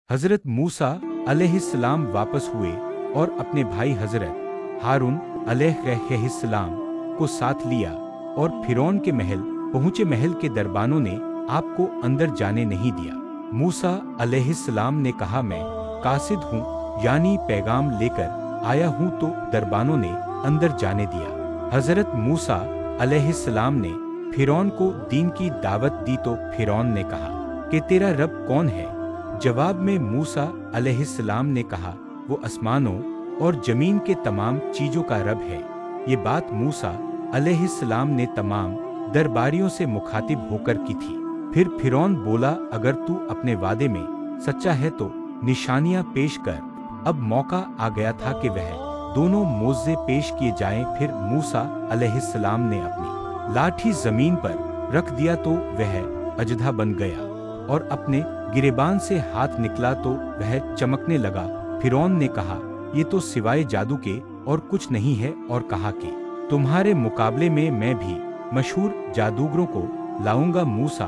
हजरत मूसा अलैहिस्सलाम वापस हुए और अपने भाई हजरत हारून अलैहिस्सलाम को साथ लिया और फिरौन के महल पहुंचे। महल के दरबानों ने आपको अंदर जाने नहीं दिया। मूसा अलैहिस्सलाम ने कहा, मैं कासिद हूँ यानी पैगाम लेकर आया हूँ, तो दरबानों ने अंदर जाने दिया। हजरत मूसा अलैहिस्सलाम ने फिरौन को दीन की दावत दी तो फिरौन ने कहा कि तेरा रब कौन है? जवाब में मूसा अलैहिस्सलाम ने कहा, वो आसमानों और जमीन के तमाम चीजों का रब है। ये बात मूसा अलैहिस्सलाम ने तमाम दरबारियों से मुखातिब होकर की थी। फिर फिरौन बोला, अगर तू अपने वादे में सच्चा है तो निशानियां पेश कर। अब मौका आ गया था कि वह दोनों मोज़े पेश किए जाएं। फिर मूसा अलैहिस्सलाम ने अपनी लाठी जमीन पर रख दिया तो वह अजधा बन गया और अपने गिरेबान से हाथ निकला तो वह चमकने लगा। फिरौन ने कहा, ये तो सिवाय जादू के और कुछ नहीं है, और कहा कि तुम्हारे मुकाबले में मैं भी मशहूर जादूगरों को लाऊंगा। मूसा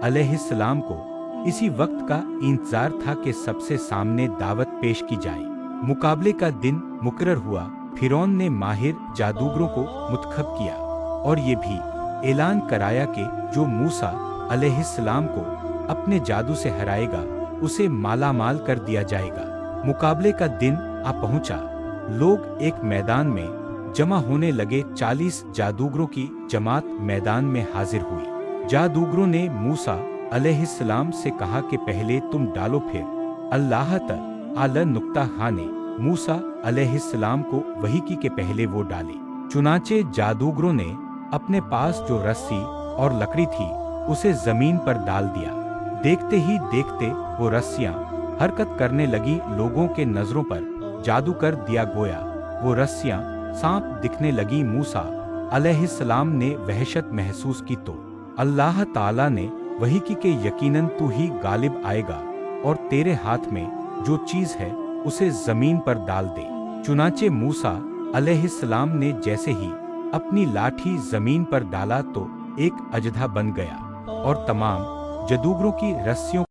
अलैहिस्सलाम को इसी वक्त का इंतजार था कि सबसे सामने दावत पेश की जाए। मुकाबले का दिन मुकर्रर हुआ। फिरौन ने माहिर जादूगरों को मुंतखब किया और ये भी ऐलान कराया कि जो मूसा अलैहिस्सलाम को अपने जादू से हराएगा उसे मालामाल कर दिया जाएगा। मुकाबले का दिन आ पहुंचा। लोग एक मैदान में जमा होने लगे। 40 जादूगरों की जमात मैदान में हाजिर हुई। जादूगरों ने मूसा अलैहिस्सलाम से कहा कि पहले तुम डालो, फिर अल्लाह तआला नुक्ता खाने मूसा अलैहिस्सलाम को वही की के पहले वो डाले। चुनाचे जादूगरों ने अपने पास जो रस्सी और लकड़ी थी उसे जमीन पर डाल दिया। देखते ही देखते वो रस्सियां हरकत करने लगी। लोगों के नजरों पर जादू कर दिया गोया वो रस्सियां सांप दिखने लगी। मूसा अलैहिस्सलाम ने वहशत महसूस की तो अल्लाह ताला ने वही की कि यकीनन तू ही गालिब आएगा और तेरे हाथ में जो चीज है उसे जमीन पर डाल दे। चुनाचे मूसा अलैहिस्सलाम ने जैसे ही अपनी लाठी जमीन पर डाला तो एक अजधा बन गया और तमाम जादूगरों की रस्सियों।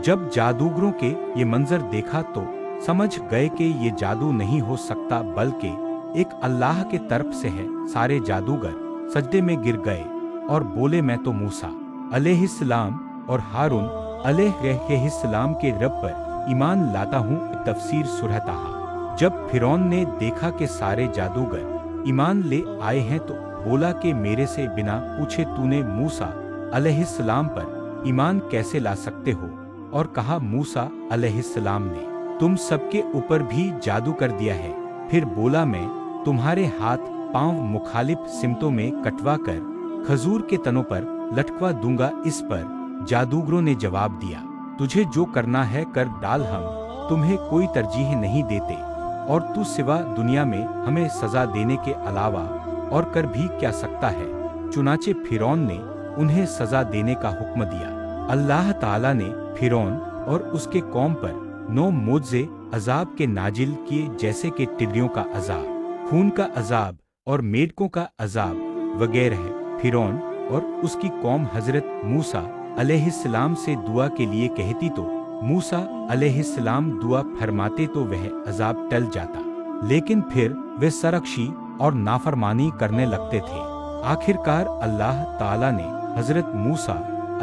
जब जादूगरों के ये मंजर देखा तो समझ गए कि ये जादू नहीं हो सकता बल्कि एक अल्लाह के तरफ से है। सारे जादूगर सजदे में गिर गए और बोले, मैं तो मूसा अलैहिस्सलाम और हारून अलैहिस्सलाम के रब पर ईमान लाता हूँ। तफसीर सूरह ताहा। जब फिरौन ने देखा कि सारे जादूगर ईमान ले आए हैं तो बोला कि मेरे से बिना पूछे तूने मूसा अलैहिस्सलाम पर ईमान कैसे ला सकते हो? और कहा, मूसा अलैहिस्सलाम ने तुम सबके ऊपर भी जादू कर दिया है। फिर बोला, मैं तुम्हारे हाथ पांव मुखालिफ सिमतों में कटवा कर खजूर के तनों पर लटकवा दूंगा। इस पर जादूगरों ने जवाब दिया, तुझे जो करना है कर डाल, हम तुम्हें कोई तरजीह नहीं देते और तू सिवा दुनिया में हमें सजा देने के अलावा और कर भी क्या सकता है। चुनाचे फिरौन ने उन्हें सजा देने का हुक्म दिया। अल्लाह ताला ने फिरौन और उसके कौम पर 9 मोज़े अजाब के नाजिल किए, जैसे कि टिड्डियों का अजाब, खून का अजाब और मेढकों का अजाब वगैरह। फिरौन और उसकी कौम हजरत मूसा अलैहिस्सलाम से दुआ के लिए कहती तो मूसा अलैहिस्सलाम दुआ फरमाते तो वह अजाब टल जाता, लेकिन फिर वे सरकशी और नाफरमानी करने लगते थे। आखिरकार अल्लाह ताला ने हजरत मूसा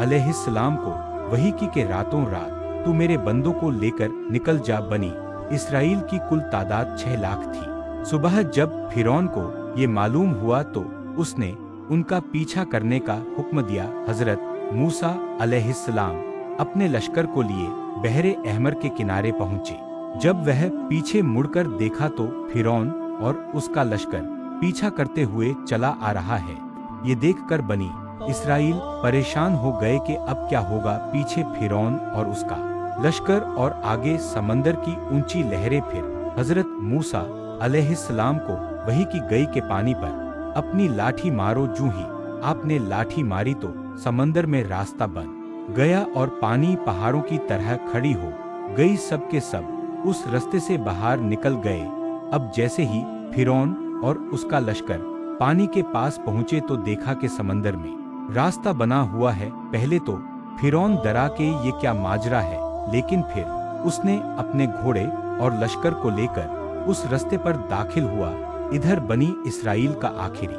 अलैहिस्सलाम को वही की के रातों रात तू मेरे बंदों को लेकर निकल जा। बनी इसराइल की कुल तादाद 6 लाख थी। सुबह जब फिरौन को ये मालूम हुआ तो उसने उनका पीछा करने का हुक्म दिया। हजरत मूसा अलैहिस्सलाम अपने लश्कर को लिए बहरे अहमर के किनारे पहुंचे। जब वह पीछे मुड़कर देखा तो फिरौन और उसका लश्कर पीछा करते हुए चला आ रहा है। ये देखकर बनी इसराइल परेशान हो गए कि अब क्या होगा। पीछे फिरौन और उसका लश्कर और आगे समंदर की ऊंची लहरें। फिर हजरत मूसा अलैहिस्सलाम को वही की गई के पानी पर अपनी लाठी मारो। जूं ही आपने लाठी मारी तो समंदर में रास्ता बन गया और पानी पहाड़ों की तरह खड़ी हो गई। सब के सब उस रास्ते से बाहर निकल गए। अब जैसे ही फिरौन और उसका लश्कर पानी के पास पहुंचे तो देखा कि समंदर में रास्ता बना हुआ है। पहले तो फिरौन डरा के ये क्या माजरा है, लेकिन फिर उसने अपने घोड़े और लश्कर को लेकर उस रास्ते पर दाखिल हुआ, इधर बनी इसराइल का आखिरी